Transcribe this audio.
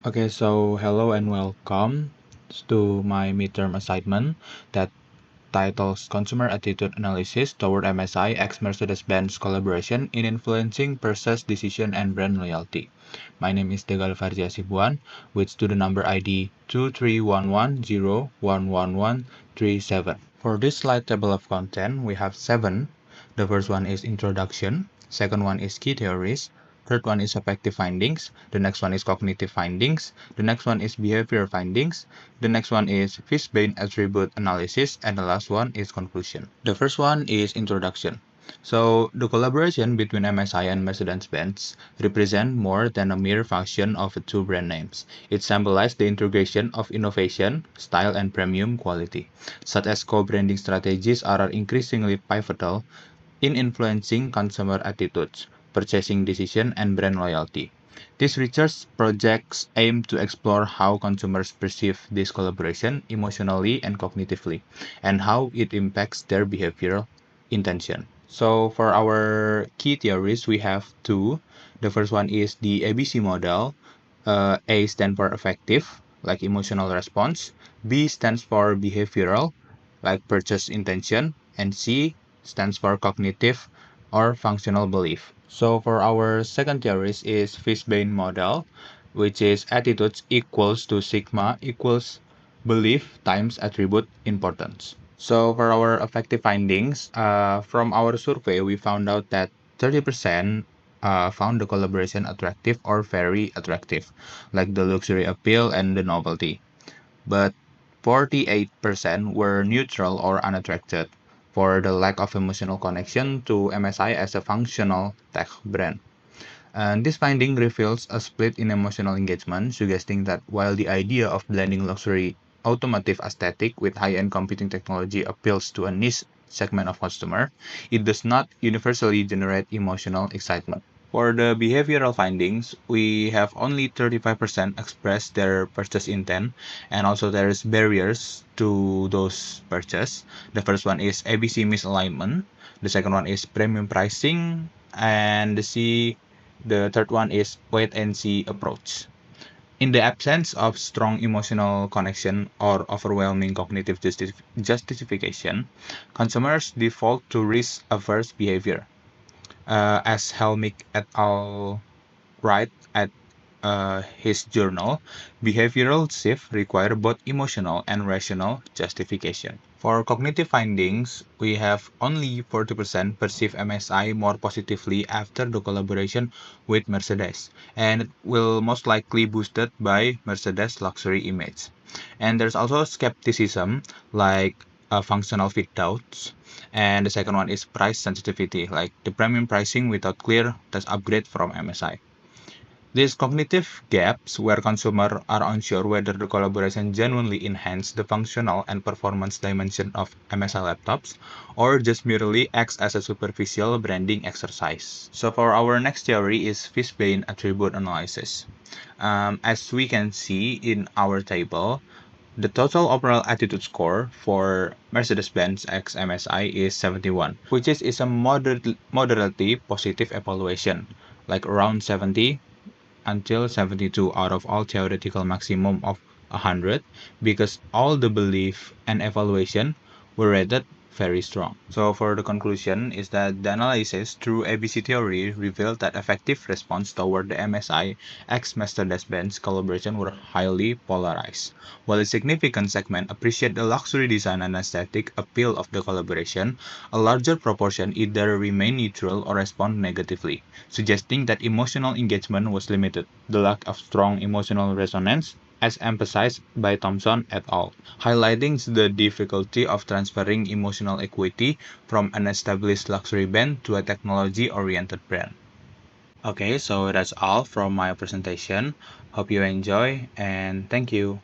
Okay, so hello and welcome to my midterm assignment that titles Consumer Attitude Analysis toward MSI x Mercedes-Benz Collaboration in Influencing Purchase Decision and Brand Loyalty. My name is Dega Alfarizy Hasibuan with student number ID 23110111137. For this slide table of content, we have 7. The first one is Introduction, second one is Key Theories, third one is Affective Findings, the next one is Cognitive Findings, the next one is Behavior Findings, the next one is Fishbane Attribute Analysis, and the last one is Conclusion. The first one is Introduction. So, the collaboration between MSI and Mercedes-Benz represent more than a mere function of the two brand names. It symbolizes the integration of innovation, style, and premium quality, such as co-branding strategies are increasingly pivotal in influencing consumer attitudes, purchasing decision, and brand loyalty. These research projects aim to explore how consumers perceive this collaboration emotionally and cognitively, and how it impacts their behavioral intention. So for our key theories, we have two. The first one is the ABC model. A stands for affective, like emotional response. B stands for behavioral, like purchase intention. And C stands for cognitive or functional belief. So for our second theories is Fishbane model, which is attitudes equals to sigma equals belief times attribute importance. So for our effective findings, from our survey, we found out that 30% found the collaboration attractive or very attractive, like the luxury appeal and the novelty. But 48% were neutral or unattracted for the lack of emotional connection to MSI as a functional tech brand. And this finding reveals a split in emotional engagement, suggesting that while the idea of blending luxury automotive aesthetic with high-end computing technology appeals to a niche segment of customer, it does not universally generate emotional excitement. For the behavioral findings, we have only 35% express their purchase intent, and also there's barriers to those purchase. The first one is ABC misalignment, the second one is premium pricing, and the third one is wait and see approach. In the absence of strong emotional connection or overwhelming cognitive justification, consumers default to risk-averse behavior. As Helmick et al. Write at his journal, behavioral shift require both emotional and rational justification. For cognitive findings, we have only 40% perceive MSI more positively after the collaboration with Mercedes, and it will most likely boosted by Mercedes luxury image. And there's also skepticism, like functional fit doubts, and the second one is price sensitivity, like the premium pricing without clear test upgrade from MSI. These cognitive gaps where consumers are unsure whether the collaboration genuinely enhance the functional and performance dimension of MSI laptops or just merely acts as a superficial branding exercise. So for our next theory is Fishbane attribute analysis. As we can see in our table, the total overall attitude score for Mercedes-Benz X MSI is 71, which is a moderately positive evaluation, like around 70 until 72 out of all theoretical maximum of 100, because all the belief and evaluation were rated very strong. So for the conclusion is that the analysis through ABC theory revealed that effective response toward the MSI X Mercedes-Benz collaboration were highly polarized. While a significant segment appreciate the luxury design and aesthetic appeal of the collaboration, a larger proportion either remain neutral or respond negatively, suggesting that emotional engagement was limited. The lack of strong emotional resonance, as emphasized by Thompson et al., highlighting the difficulty of transferring emotional equity from an established luxury brand to a technology-oriented brand. Okay, so that's all from my presentation. Hope you enjoy and thank you.